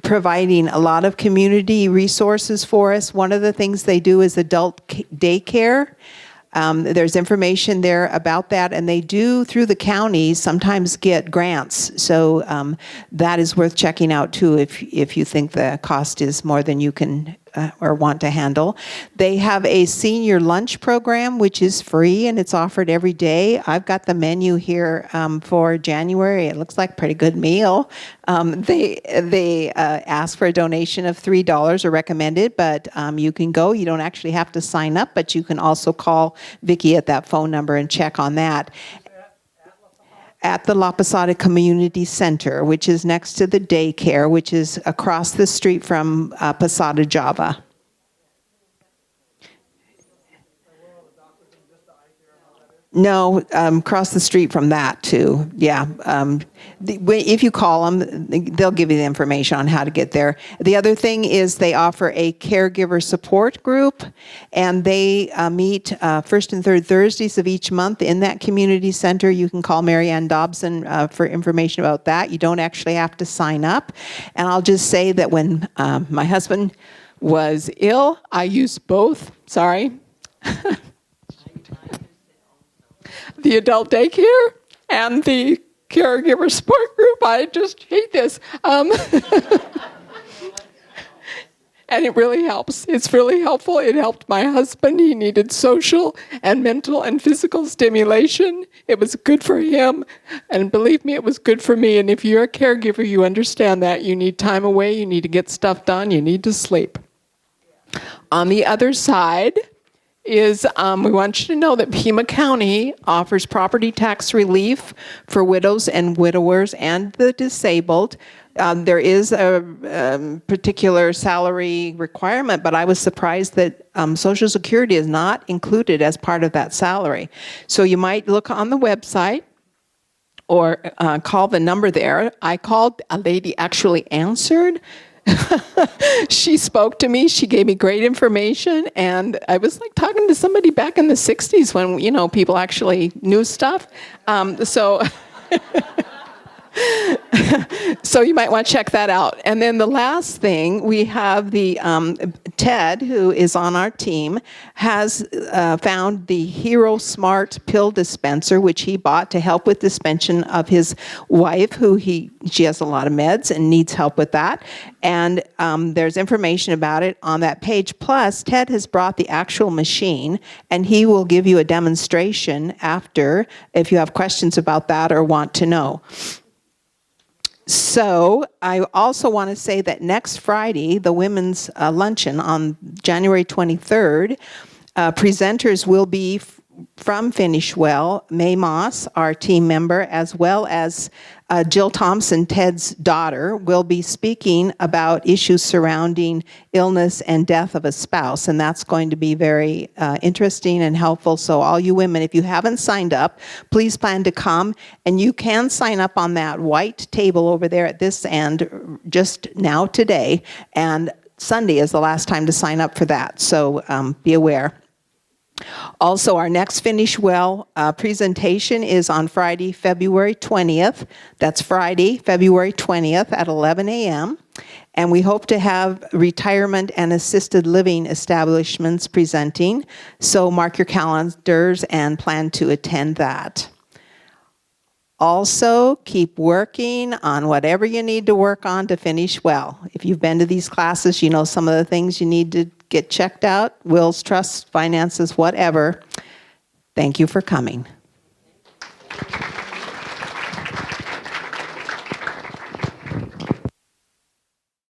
[SPEAKER 1] providing a lot of community resources for us. One of the things they do is adult daycare. There's information there about that, and they do, through the county, sometimes get grants. So that is worth checking out, too, if you think the cost is more than you can or want to handle. They have a senior lunch program, which is free, and it's offered every day. I've got the menu here for January. It looks like a pretty good meal. They ask for a donation of $3 or recommended, but you can go. You don't actually have to sign up, but you can also call Vicki at that phone number and check on that. At the La Posada Community Center, which is next to the daycare, which is across the street from Posada Java. No, across the street from that, too. Yeah. If you call them, they'll give you the information on how to get there. The other thing is they offer a caregiver support group, and they meet first and third Thursdays of each month in that community center. You can call Mary Ann Dobson for information about that. You don't actually have to sign up. And I'll just say that when my husband was ill, I used both. Sorry. The adult daycare and the caregiver support group. I just hate this. And it really helps. It's really helpful. It helped my husband. He needed social and mental and physical stimulation. It was good for him. And believe me, it was good for me. And if you're a caregiver, you understand that. You need time away. You need to get stuff done. You need to sleep. On the other side is we want you to know that Pima County offers property tax relief for widows and widowers and the disabled. There is a particular salary requirement, but I was surprised that Social Security is not included as part of that salary. So you might look on the website or call the number there. I called, a lady actually answered. She spoke to me. She gave me great information, and I was like talking to somebody back in the 60s when, you know, people actually knew stuff. So you might want to check that out. And then the last thing, we have the Ted, who is on our team, has found the Hero Smart pill dispenser, which he bought to help with dispensing of his wife, she has a lot of meds and needs help with that. And there's information about it on that page. Plus, Ted has brought the actual machine, and he will give you a demonstration after if you have questions about that or want to know. So I also want to say that next Friday, the women's luncheon on January 23rd, presenters will be from Finish Well, May Moss, our team member, as well as Jill Thompson, Ted's daughter, will be speaking about issues surrounding illness and death of a spouse, and that's going to be very interesting and helpful. So all you women, if you haven't signed up, please plan to come, and you can sign up on that white table over there at this end just now today, and Sunday is the last time to sign up for that, so be aware. Also, our next Finish Well presentation is on Friday, February 20th. That's Friday, February 20th at 11 a.m. And we hope to have retirement and assisted living establishments presenting. So mark your calendars and plan to attend that. Also, keep working on whatever you need to work on to finish well. If you've been to these classes, you know some of the things you need to get checked out, wills, trusts, finances, whatever. Thank you for coming.